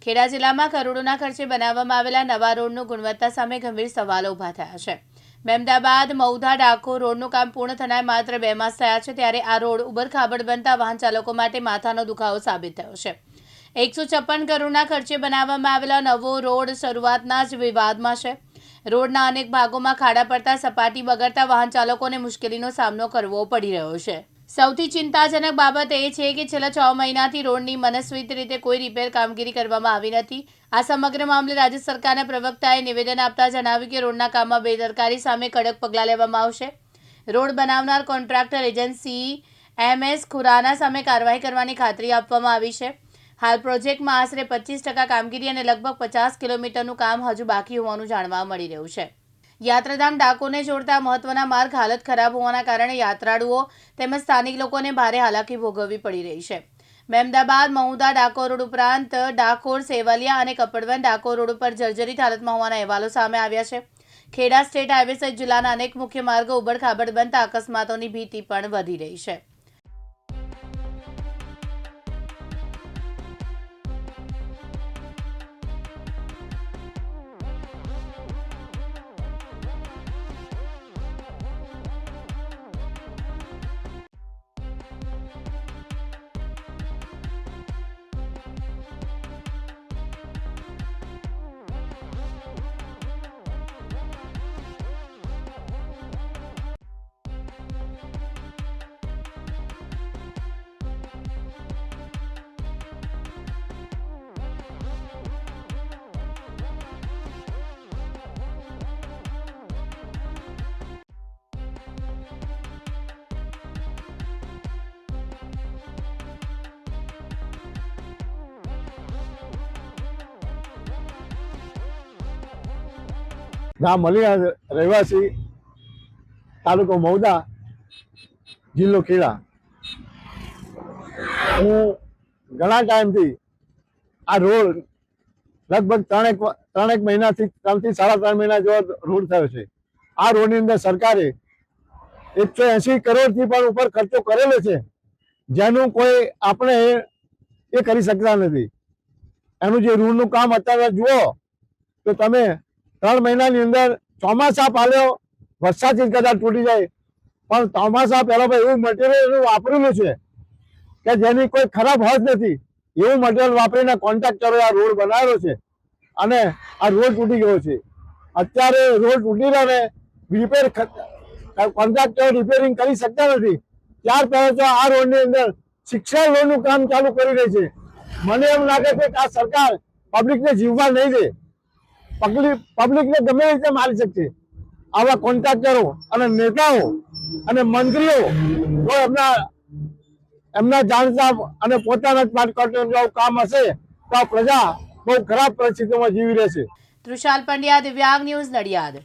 ખેડા જિલ્લામાં કરોડોના ખર્ચે બનાવવામાં આવેલા નવા રોડનું ગુણવત્તા સામે ગંભીર સવાલો ઊભા થયા છે। મહેમદાબાદ મૌધા ડાકોર રોડનું કામ પૂર્ણ થનાર માત્ર 2 માસ થયા છે, ત્યારે આ રોડ ઉબડખાબડ બનતા વાહન ચાલકો માટે માથાનો દુખાવો સાબિત થયો છે। 156 કરોડના ખર્ચે બનાવવામાં આવેલા નવો રોડ શરૂઆતના જ વિવાદમાં છે। રોડના અનેક ભાગોમાં ખાડા પડતા સપાટી બગડતા વાહન ચાલકોને મુશ્કેલીનો સામનો કરવો પડી રહ્યો છે। સૌથી ચિંતાજનક બાબત એ છે કે છેલ્લા 6 મહિનાથી રોડની મનસ્વી રીતે કોઈ રિપેર કામગીરી કરવામાં આવી નથી। આ સમગ્ર મામલે રાજ્ય સરકારના પ્રવક્તાએ નિવેદન આપતા જણાવ્યું કે રોડના કામમાં બેદરકારી સામે કડક પગલાં લેવામાં આવશે। રોડ બનાવનાર કોન્ટ્રાક્ટર એજન્સી MS ખુરાના સામે કાર્યવાહી કરવાની ખાતરી આપવામાં આવી છે। હાલ પ્રોજેક્ટમાં આશરે 25% કામગીરી અને લગભગ 50 કિલોમીટરનું કામ હજુ બાકી હોવાનું જાણવા મળી રહ્યું છે। યાત્રાધામ ડાકોરને જોડતા મહત્વના માર્ગ હાલત ખરાબ હોવાના કારણે યાત્રાળુઓ તેમજ સ્થાનિક લોકોને ભારે હાલાકી ભોગવવી પડી રહી છે। મહેમદાબાદ મહુધા ડાકોર રોડ ઉપરાંત ડાકોર સેવલિયા અને કપડવંજ ડાકોર રોડ ઉપર જર્જરિત હાલતમાં હોવાના અહેવાલો સામે આવ્યા છે। ખેડા સ્ટેટ હાઈવે સહિત જિલ્લાના અનેક મુખ્ય માર્ગો ઉબડખાબડ બનતા અકસ્માતોની ભીતિ પણ વધી રહી છે। ગામ મલિયા રહેવાસી, તાલુકો મૌધા, જિલ્લો ખેડા। હું ઘણા ટાઈમથી આ રોડ લગભગ ત્રણેક મહિનાથી 3 થી 3.5 મહિના જેવો રોડ થયો છે। આ રોડની અંદર સરકારે 180 કરોડથી પણ ઉપર ખર્ચો કરેલો છે, જેનું કોઈ આપણે એ કરી શકતા નથી। એનું જે રોડનું કામ અત્યારે જુઓ તો તમે 3 મહિનાની અંદર ચોમાસા પાલ્યો, વરસાદથી કદાચ તૂટી જાય, પણ ચોમાસા પહેલા એવું મટીરિયલ વાપરેલું છે કે જેની કોઈ ખરાબ હોત નથી। એવું મટીરિયલ વાપરીને કોન્ટ્રાક્ટરોએ આ રોડ બનાવેલો છે અને આ રોડ તૂટી ગયો છે। અત્યારે રોડ તૂટી રહ્યો રિપેર કોન્ટ્રાક્ટર રિપેરિંગ કરી શકતા નથી, ત્યાર પહેલા તો આ રોડની અંદર શિક્ષણ રોડનું કામ ચાલુ કરી રહી છે। મને એમ લાગે છે કે આ સરકાર પબ્લિકને જીવવા નહીં દે, પબ્લિકને ગમે રીતે મારી શકશે। આવા કોન્ટ્રાક્ટરો અને નેતાઓ અને મંત્રીઓ જો એમના જાણતા અને પોતાના જ પાર્ટ કામ હશે તો પ્રજા બહુ ખરાબ પરિસ્થિતિમાં જીવી રહેશે। તૃષાલ પંડ્યા, દિવ્યાંગ ન્યૂઝ, નડિયાદ।